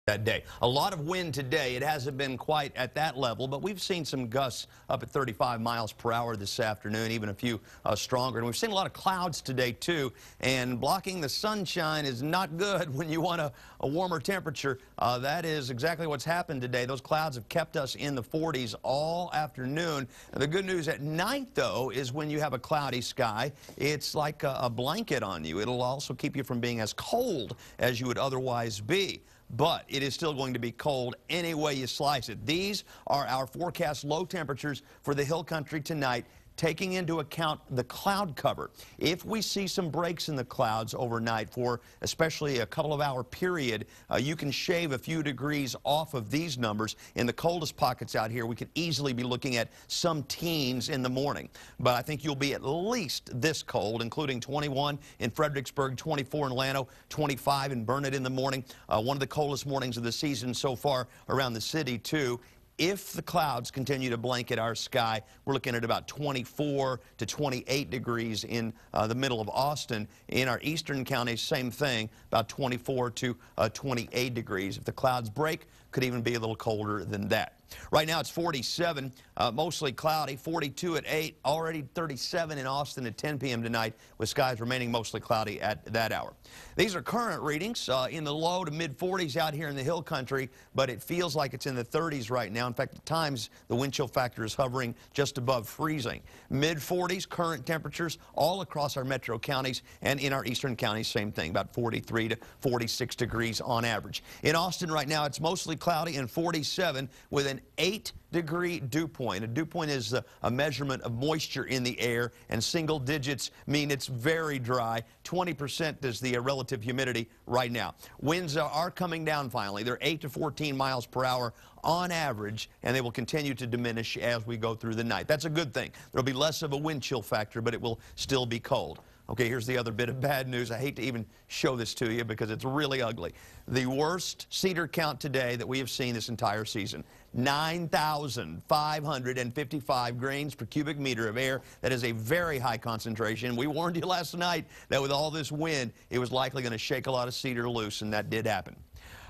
that day. A lot of wind today. It hasn't been quite at that level, but we've seen some gusts up at 35 miles per hour this afternoon, even a few stronger. And we've seen a lot of clouds today, too, and blocking the sunshine is not good when you want a warmer temperature. That is exactly what's happened today. Those clouds have kept us in the 40s all afternoon. The good news at night, though, is when you have a cloudy sky, it's like a blanket on you. It'll also keep you from being as cold as you would otherwise be. But it is still going to be cold any way you slice it. These are our forecast low temperatures for the hill country tonight, taking into account the cloud cover. If we see some breaks in the clouds overnight for especially a couple of hour period, you can shave a few degrees off of these numbers. In the coldest pockets out here, we could easily be looking at some teens in the morning. But I think you'll be at least this cold, including 21 in Fredericksburg, 24 in Llano, 25 in Burnet in the morning. One of the coldest mornings of the season so far around the city, too. If the clouds continue to blanket our sky, we're looking at about 24 to 28 degrees in the middle of Austin. In our eastern counties, same thing, about 24 to 28 degrees. If the clouds break, could even be a little colder than that. Right now it's 47, mostly cloudy, 42 at 8, already 37 in Austin at 10 p.m. tonight, with skies remaining mostly cloudy at that hour. These are current readings in the low to mid 40s out here in the hill country, but it feels like it's in the 30s right now. In fact, at times the wind chill factor is hovering just above freezing. Mid 40s current temperatures all across our metro counties, and in our eastern counties, same thing, about 43 to 46 degrees on average. In Austin right now, it's mostly cloudy and 47 with an 8-degree dew point. A dew point is a measurement of moisture in the air, and single digits mean it's very dry. 20% is the relative humidity right now. Winds are coming down finally. They're 8 to 14 miles per hour on average, and they will continue to diminish as we go through the night. That's a good thing. There'll be less of a wind chill factor, but it will still be cold. Okay, here's the other bit of bad news. I hate to even show this to you because it's really ugly. The worst cedar count today that we have seen this entire season, 9,555 grains per cubic meter of air. That is a very high concentration. We warned you last night that with all this wind, it was likely going to shake a lot of cedar loose, and that did happen.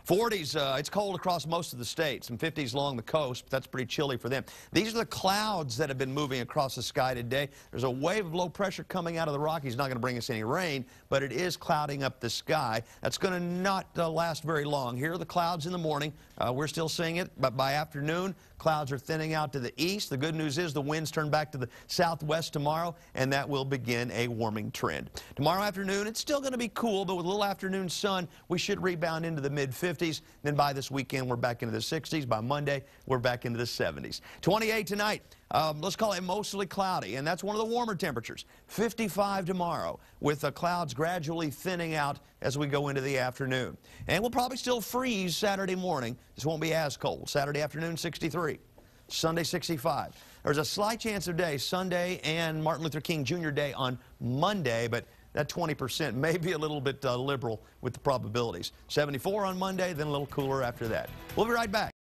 40s, it's cold across most of the state. Some 50s along the coast, but that's pretty chilly for them. These are the clouds that have been moving across the sky today. There's a wave of low pressure coming out of the Rockies. Not going to bring us any rain, but it is clouding up the sky. That's going to not last very long. Here are the clouds in the morning. We're still seeing it, but by afternoon, clouds are thinning out to the east. The good news is the winds turn back to the southwest tomorrow, and that will begin a warming trend. Tomorrow afternoon, it's still going to be cool, but with a little afternoon sun, we should rebound into the mid-50s. Then by this weekend, we're back into the 60s. By Monday, we're back into the 70s. 28 tonight. Let's call it mostly cloudy, and that's one of the warmer temperatures. 55 tomorrow, with the clouds gradually thinning out as we go into the afternoon. And we'll probably still freeze Saturday morning. This won't be as cold. Saturday afternoon, 63. Sunday, 65. There's a slight chance of day Sunday and Martin Luther King Jr. Day on Monday, but that 20% may be a little bit liberal with the probabilities. 74 on Monday, then a little cooler after that. We'll be right back.